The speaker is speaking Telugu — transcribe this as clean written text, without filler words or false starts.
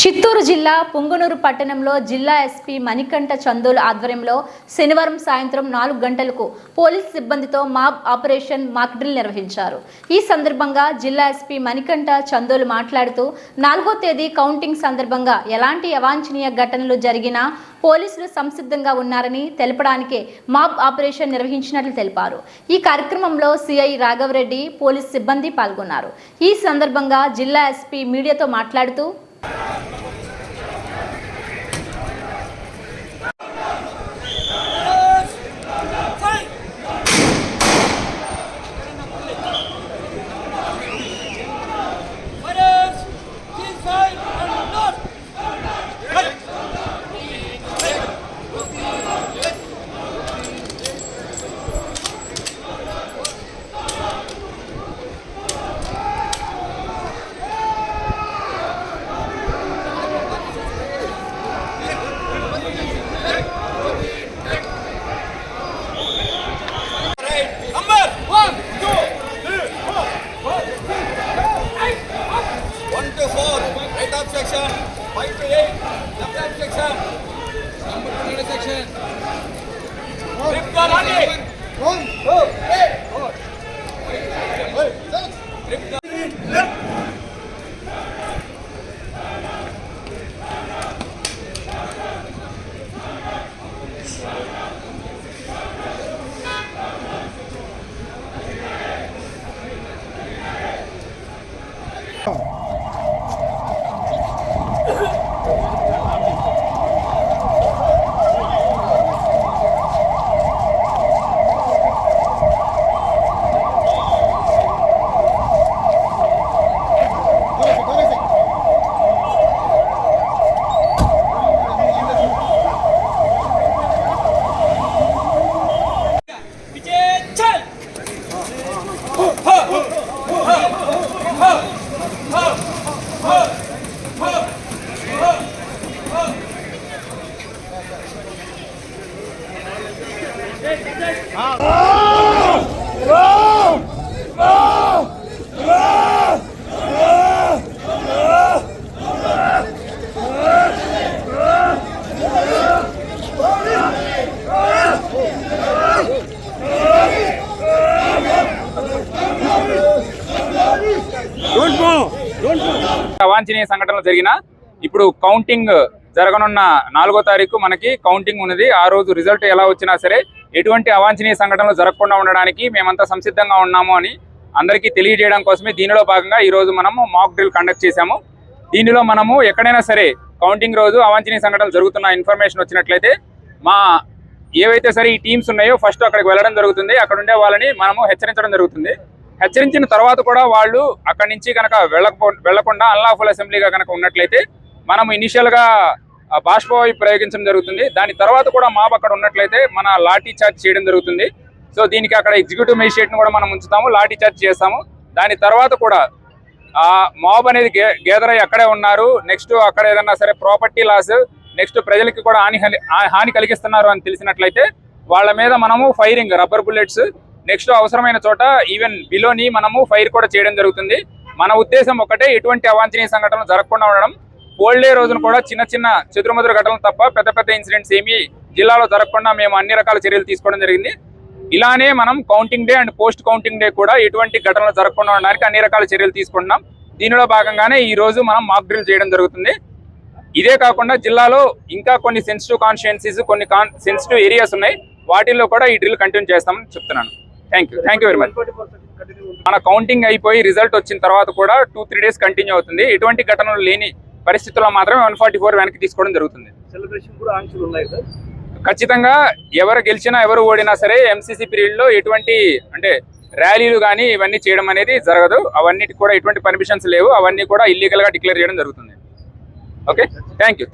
చిత్తూరు జిల్లా పుంగనూరు పట్టణంలో జిల్లా ఎస్పీ మణికంఠ చందోలు ఆధ్వర్యంలో శనివారం సాయంత్రం 4 గంటలకు పోలీస్ సిబ్బందితో మాబ్ ఆపరేషన్ మాక్ డ్రిల్ నిర్వహించారు. ఈ సందర్భంగా జిల్లా ఎస్పీ మణికంఠ చందోలు మాట్లాడుతూ 4వ తేదీ కౌంటింగ్ సందర్భంగా ఎలాంటి అవాంఛనీయ ఘటనలు జరిగినా పోలీసులు సంసిద్ధంగా ఉన్నారని తెలపడానికే మాబ్ ఆపరేషన్ నిర్వహించినట్లు తెలిపారు. ఈ కార్యక్రమంలో సిఐ రాఘవరెడ్డి, పోలీస్ సిబ్బంది పాల్గొన్నారు. ఈ సందర్భంగా జిల్లా ఎస్పీ మీడియాతో మాట్లాడుతూ section 5 to 8 left section number 2 section grip the lani 1 2 3 grip the left అవాంఛనీయ సంఘటనలు జరిగిన ఇప్పుడు కౌంటింగ్ జరగనున్న 4వ తారీఖు మనకి కౌంటింగ్ ఉన్నది. ఆ రోజు రిజల్ట్ ఎలా వచ్చినా సరే ఎటువంటి అవాంఛనీయ సంఘటనలు జరగకుండా ఉండడానికి మేమంతా సంసిద్ధంగా ఉన్నాము అని అందరికీ తెలియజేయడం కోసమే దీనిలో భాగంగా ఈ రోజు మనము మాక్ డ్రిల్ కండక్ట్ చేశాము. దీనిలో మనము ఎక్కడైనా సరే కౌంటింగ్ రోజు అవాంఛనీయ సంఘటనలు జరుగుతున్న ఇన్ఫర్మేషన్ వచ్చినట్లయితే ఏవైతే సరే ఈ టీమ్స్ ఉన్నాయో ఫస్ట్ అక్కడికి వెళ్ళడం జరుగుతుంది. అక్కడ ఉండే వాళ్ళని మనము హెచ్చరించడం జరుగుతుంది. హెచ్చరించిన తర్వాత కూడా వాళ్ళు అక్కడి నుంచి కనుక వెళ్లకుండా అన్లాఫుల్ అసెంబ్లీగా కనుక ఉన్నట్లయితే మనం ఇనిషియల్గా బాష్పవాయు ప్రయోగించడం జరుగుతుంది. దాని తర్వాత కూడా మాబ్ అక్కడ ఉన్నట్లయితే మన లాఠీ చార్జ్ చేయడం జరుగుతుంది. సో దీనికి అక్కడ ఎగ్జిక్యూటివ్ మేజిస్ట్రేట్ని కూడా మనం ఉంచుతాము, లాఠీ చార్జ్ చేస్తాము. దాని తర్వాత కూడా ఆ మాబ్ అనేది గేదర్ అయ్యి అక్కడే ఉన్నారు, నెక్స్ట్ అక్కడ ఏదన్నా సరే ప్రాపర్టీ లాస్, నెక్స్ట్ ప్రజలకి కూడా హాని కలిగిస్తున్నారు అని తెలిసినట్లయితే వాళ్ళ మీద మనము ఫైరింగ్ రబ్బర్ బుల్లెట్స్, నెక్స్ట్ అవసరమైన చోట ఈవెన్ బిలోని మనము ఫైర్ కూడా చేయడం జరుగుతుంది. మన ఉద్దేశం ఒకటే, ఎటువంటి అవాంఛనీయ సంఘటనలు జరగకుండా ఉండడం. పోల్ డే రోజున కూడా చిన్న చిన్న చెదురుమదురు ఘటనలు తప్ప పెద్ద పెద్ద ఇన్సిడెంట్స్ ఏమీ జిల్లాలో జరగకుండా మేము అన్ని రకాల చర్యలు తీసుకోవడం జరిగింది. ఇలానే మనం counting day and post counting day కూడా ఎటువంటి ఘటనలు జరగకుండా ఉండడానికి అన్ని రకాల చర్యలు తీసుకుంటున్నాం. దీనిలో భాగంగానే ఈ రోజు మనం మాక్ డ్రిల్ చేయడం జరుగుతుంది. ఇదే కాకుండా జిల్లాలో ఇంకా కొన్ని సెన్సిటివ్ కాన్స్టిట్యుయెన్సీస్, కొన్ని సెన్సిటివ్ ఏరియాస్ ఉన్నాయి. వాటిల్లో కూడా ఈ డ్రిల్ కంటిన్యూ చేస్తామని చెప్తున్నాను. Thank you very much. మన కౌంటింగ్ అయిపోయి రిజల్ట్ వచ్చిన తర్వాత కూడా 2-3 డేస్ కంటిన్యూ అవుతుంది. ఎటువంటి ఘటనలు లేని పరిస్థితుల్లో మాత్రమే 144 వెనక్కి తీసుకోవడం జరుగుతుంది. ఖచ్చితంగా ఎవరు గెలిచినా ఎవరు ఓడినా సరే ఎంసీసీ పీరియడ్లో ఎటువంటి అంటే ర్యాలీలు కానీ ఇవన్నీ చేయడం అనేది జరగదు. అవన్నిటికి కూడా ఎటువంటి పర్మిషన్స్ లేవు. అవన్నీ కూడా ఇల్లీగల్గా డిక్లేర్ చేయడం జరుగుతుంది. Okay, thank you.